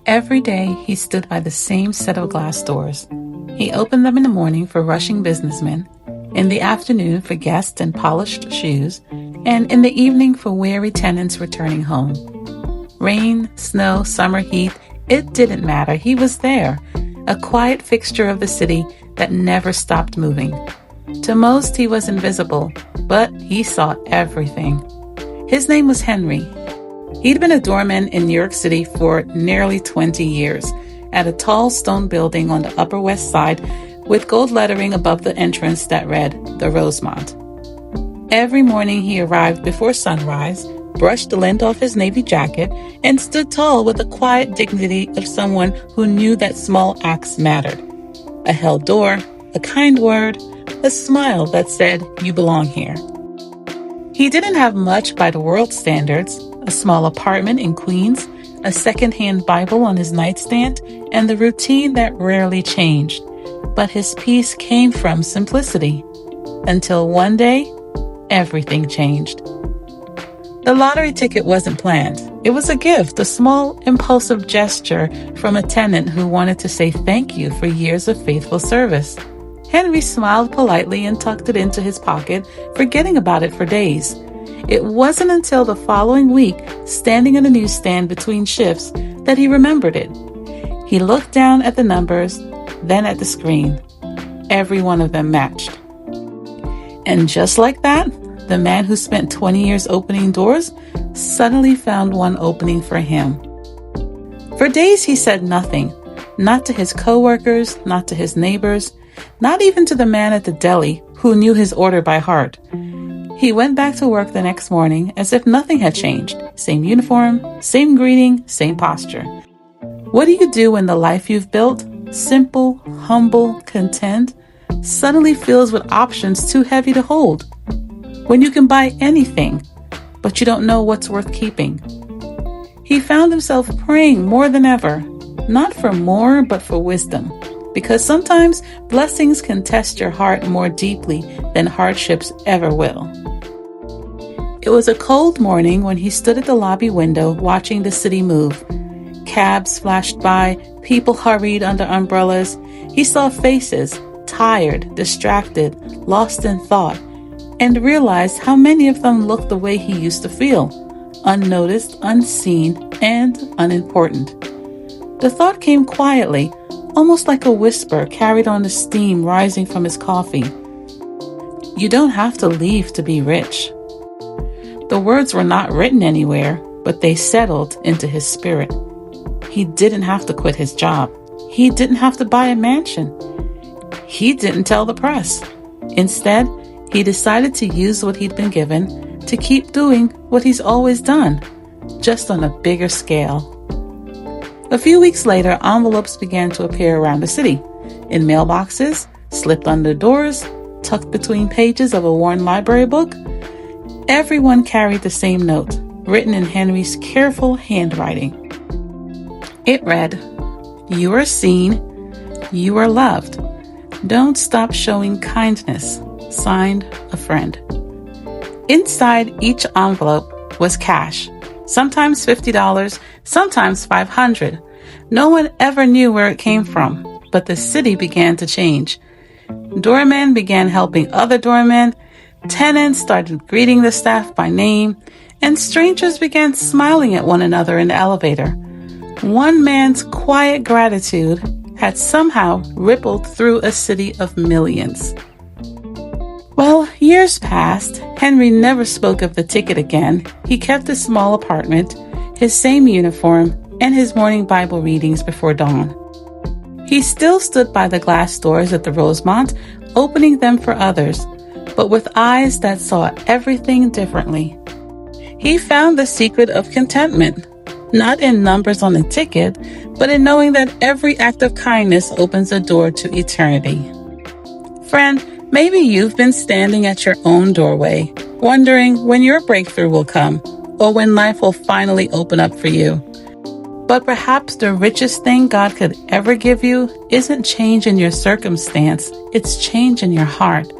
Every day he stood by the same set of glass doors. He opened them in the morning for rushing businessmen, in the afternoon for guests in polished shoes, and in the evening for weary tenants returning home. Rain, snow, summer heat, it didn't matter. He was there, a quiet fixture of the city that never stopped moving. To most, he was invisible, but he saw everything. His name was Henry. He'd been a doorman in New York City for nearly 20 years, at a tall stone building on the Upper West Side with gold lettering above the entrance that read, The Rosemont. Every morning he arrived before sunrise, brushed the lint off his navy jacket, and stood tall with the quiet dignity of someone who knew that small acts mattered. A held door, a kind word, a smile that said, "You belong here." He didn't have much by the world's standards, a small apartment in Queens, a second-hand Bible on his nightstand, and the routine that rarely changed. But his peace came from simplicity. Until one day, everything changed. The lottery ticket wasn't planned. It was a gift, a small, impulsive gesture from a tenant who wanted to say thank you for years of faithful service. Henry smiled politely and tucked it into his pocket, forgetting about it for days. It wasn't until the following week, standing on a newsstand between shifts, that he remembered it. He looked down at the numbers, then at the screen. Every one of them matched. And just like that, the man who spent 20 years opening doors suddenly found one opening for him. For days he said nothing, not to his coworkers, not to his neighbors, not even to the man at the deli who knew his order by heart. He went back to work the next morning as if nothing had changed. Same uniform, same greeting, same posture. What do you do when the life you've built, simple, humble, content, suddenly fills with options too heavy to hold? When you can buy anything, but you don't know what's worth keeping. He found himself praying more than ever, not for more, but for wisdom, because sometimes blessings can test your heart more deeply than hardships ever will. It was a cold morning when he stood at the lobby window watching the city move. Cabs flashed by, people hurried under umbrellas. He saw faces, tired, distracted, lost in thought, and realized how many of them looked the way he used to feel, unnoticed, unseen, and unimportant. The thought came quietly, almost like a whisper carried on the steam rising from his coffee. You don't have to leave to be rich. The words were not written anywhere, but they settled into his spirit. He didn't have to quit his job. He didn't have to buy a mansion. He didn't tell the press. Instead, he decided to use what he'd been given to keep doing what he's always done, just on a bigger scale. A few weeks later, envelopes began to appear around the city, in mailboxes, slipped under doors, tucked between pages of a worn library book. Everyone carried the same note, written in Henry's careful handwriting. It read, "You are seen, you are loved. Don't stop showing kindness. Signed, a friend." Inside each envelope was cash, sometimes $50, sometimes $500. No one ever knew where it came from, but the city began to change. Doormen began helping other doormen, tenants started greeting the staff by name, and strangers began smiling at one another in the elevator. One man's quiet gratitude had somehow rippled through a city of millions. Well, years passed. Henry never spoke of the ticket again. He kept his small apartment, his same uniform, and his morning Bible readings before dawn. He still stood by the glass doors at the Rosemont, opening them for others, but with eyes that saw everything differently. He found the secret of contentment, not in numbers on a ticket, but in knowing that every act of kindness opens a door to eternity. Friend, maybe you've been standing at your own doorway, wondering when your breakthrough will come, or when life will finally open up for you. But perhaps the richest thing God could ever give you isn't change in your circumstance, it's change in your heart.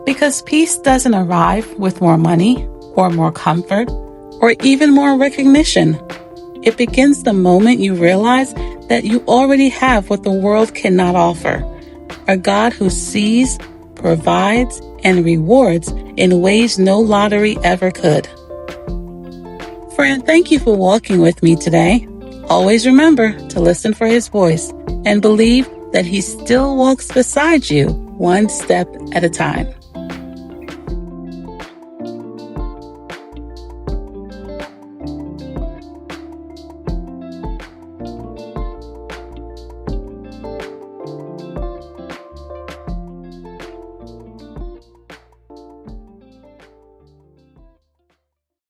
Because peace doesn't arrive with more money, or more comfort, or even more recognition. It begins the moment you realize that you already have what the world cannot offer. A God who sees, provides, and rewards in ways no lottery ever could. Friend, thank you for walking with me today. Always remember to listen for His voice and believe that He still walks beside you one step at a time.